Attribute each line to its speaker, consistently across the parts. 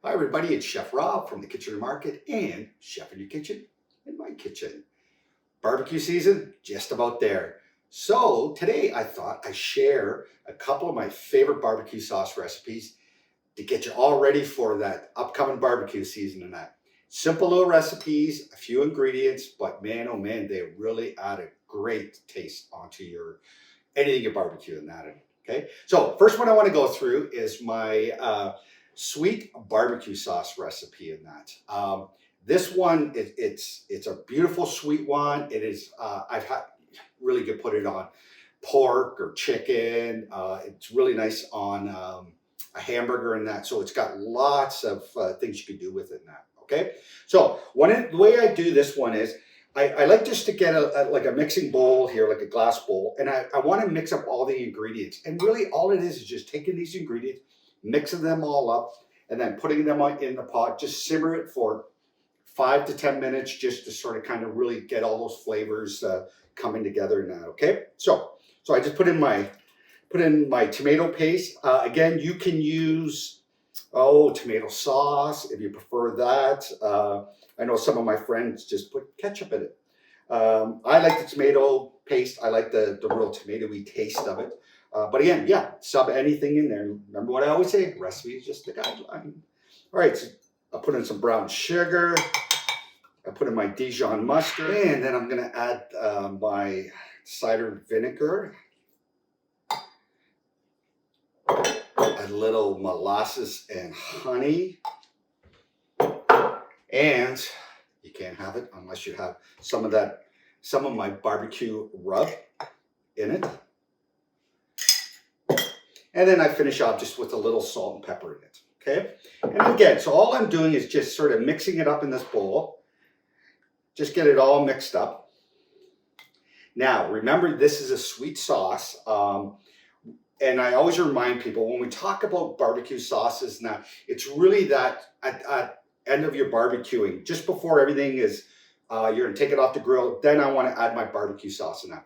Speaker 1: Hi everybody, it's Chef Rob from the Kitchen Market and Chef in Your Kitchen in my kitchen. Barbecue season, just about there. So today I thought I'd share a couple of my favorite barbecue sauce recipes to get you all ready for that upcoming barbecue season and that. Simple little recipes, a few ingredients, but man, oh man, they really add a great taste onto your anything you're barbecuing that in. Okay, so first one I want to go through is my sweet barbecue sauce recipe in that. This one, it's a beautiful sweet one. It is, I've had really good put it on pork or chicken. It's really nice on a hamburger and that. So it's got lots of things you can do with it and that. Okay, so the way I do this one is I like just to get like a mixing bowl here, like a glass bowl, and I want to mix up all the ingredients. And really all it is just taking these ingredients, mixing them all up, and then putting them in the pot. Just simmer it for 5 to 10 minutes just to sort of kind of really get all those flavors coming together in that, okay? So I just put in my tomato paste. Again, you can use tomato sauce if you prefer that. I know some of my friends just put ketchup in it. I like the tomato paste. I like the real tomatoey taste of it. But again, yeah, sub anything in there. Remember what I always say, recipe is just a guideline. All right, so I'll put in some brown sugar. I put in my Dijon mustard. And then I'm gonna add my cider vinegar. A little molasses and honey. And you can't have it unless you have some of my barbecue rub in it. And then I finish off just with a little salt and pepper in it, okay? And again, so all I'm doing is just sort of mixing it up in this bowl. Just get it all mixed up. Now, remember, this is a sweet sauce. And I always remind people, when we talk about barbecue sauces now, it's really that at end of your barbecuing, just before everything is, you're gonna take it off the grill, then I wanna add my barbecue sauce in that.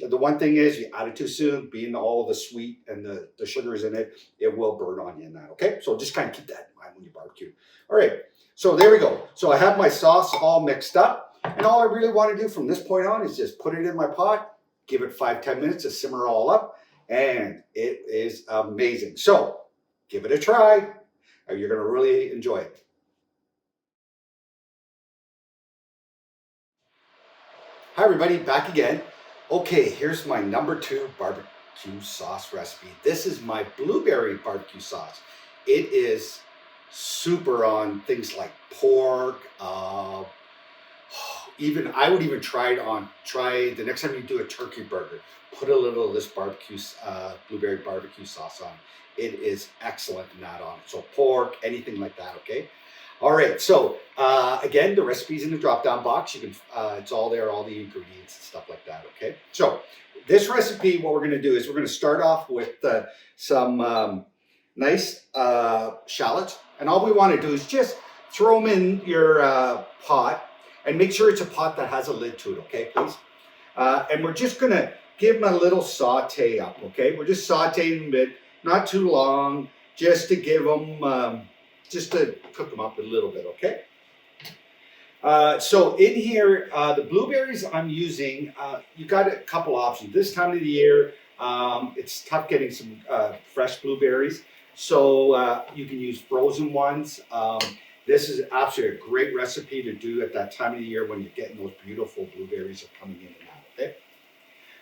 Speaker 1: The one thing is, you add it too soon, being all the sweet and the sugars in it, it will burn on you in that, okay? So just kind of keep that in mind when you barbecue. All right, so there we go. So I have my sauce all mixed up, and all I really wanna do from this point on is just put it in my pot, give it 5-10 minutes to simmer all up, and it is amazing. So give it a try. You're gonna really enjoy it. Hi everybody, back again. Okay, here's my number 2 barbecue sauce recipe. This is my blueberry barbecue sauce. It is super on things like pork. Even I would even try the next time you do a turkey burger, put a little of this blueberry barbecue sauce on. It is excellent in that on it. So pork, anything like that, okay? All right, so again, the recipe's in the drop-down box. You can, it's all there, all the ingredients and stuff like that, okay? So this recipe, what we're gonna do is we're gonna start off with some nice shallots. And all we wanna do is just throw them in your pot and make sure it's a pot that has a lid to it, okay, please? And we're just gonna give them a little saute up, okay? We're just sauteing them, not too long, just to give them, just to cook them up a little bit, okay? So in here, the blueberries I'm using, you got a couple options. This time of the year, it's tough getting some fresh blueberries. So you can use frozen ones. This is absolutely a great recipe to do at that time of the year when you're getting those beautiful blueberries are coming in and out, okay?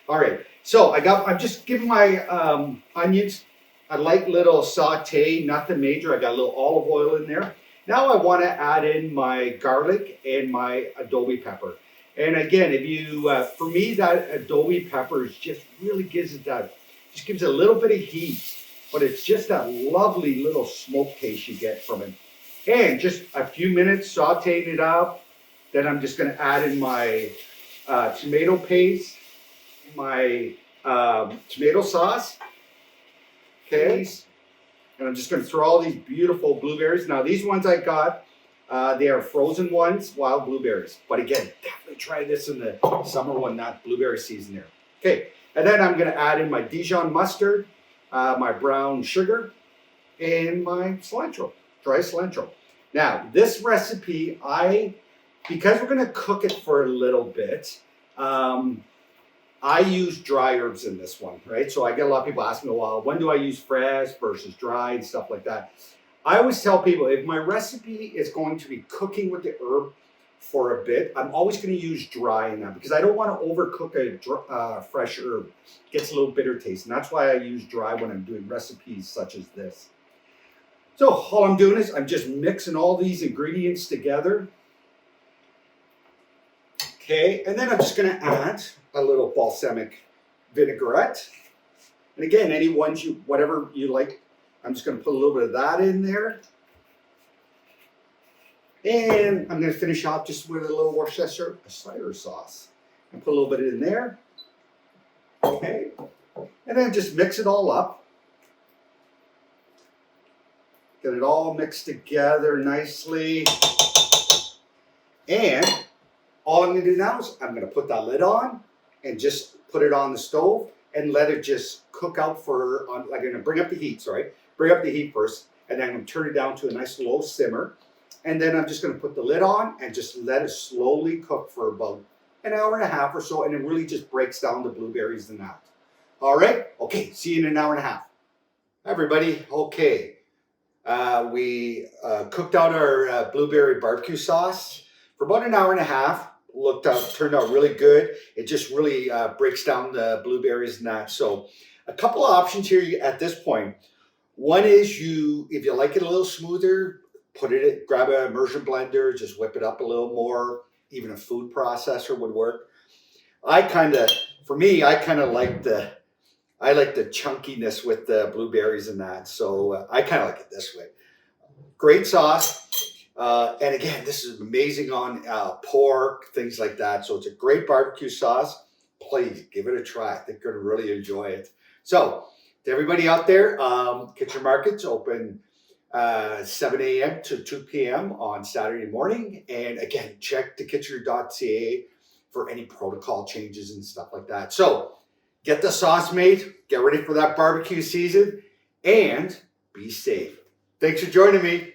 Speaker 1: All right, so I'm just giving my onions a light little saute, nothing major. I got a little olive oil in there. Now I want to add in my garlic and my adobe pepper. And again, if you, for me, that adobe pepper just really gives it just gives it a little bit of heat, but it's just that lovely little smoke taste you get from it. And just a few minutes sauteing it up. Then I'm just going to add in my tomato paste, my tomato sauce. Okay, and I'm just going to throw all these beautiful blueberries. Now these ones I got, they are frozen ones, wild blueberries. But again, definitely try this in the summer when not blueberry season there. Okay, and then I'm going to add in my Dijon mustard, my brown sugar, and my cilantro. dry cilantro. Now, this recipe, because we're gonna cook it for a little bit, I use dry herbs in this one, right? So I get a lot of people asking me, well, when do I use fresh versus dried, stuff like that. I always tell people, if my recipe is going to be cooking with the herb for a bit, I'm always going to use dry in that because I don't want to overcook a fresh herb. It gets a little bitter taste, and that's why I use dry when I'm doing recipes such as this. So all I'm doing is I'm just mixing all these ingredients together. Okay, and then I'm just going to add a little balsamic vinaigrette. And again, any ones whatever you like, I'm just going to put a little bit of that in there. And I'm going to finish off just with a little Worcestershire sauce. And put a little bit in there. Okay, and then just mix it all up. Get it all mixed together nicely. And all I'm going to do now is I'm going to put that lid on and just put it on the stove and let it just cook out for, I'm going to bring up the heat, bring up the heat first, and then I'm going to turn it down to a nice low simmer. And then I'm just going to put the lid on and just let it slowly cook for about an hour and a half or so, and it really just breaks down the blueberries and that. All right? Okay, see you in an hour and a half. Hi, everybody. Okay, we cooked out our blueberry barbecue sauce for about an hour and a half. Turned out really good. It just really breaks down the blueberries and that. So a couple of options here at this point. One is if you like it a little smoother, grab an immersion blender, just whip it up a little more. Even a food processor would work. I kind of like the chunkiness with the blueberries and that. So I kind of like it this way. Great sauce. And again, this is amazing on pork, things like that. So it's a great barbecue sauce. Please give it a try. I think you're going to really enjoy it. So to everybody out there, Kitchener Market's open 7 a.m. to 2 p.m. on Saturday morning. And again, check thekitchener.ca for any protocol changes and stuff like that. So get the sauce made, get ready for that barbecue season, and be safe. Thanks for joining me.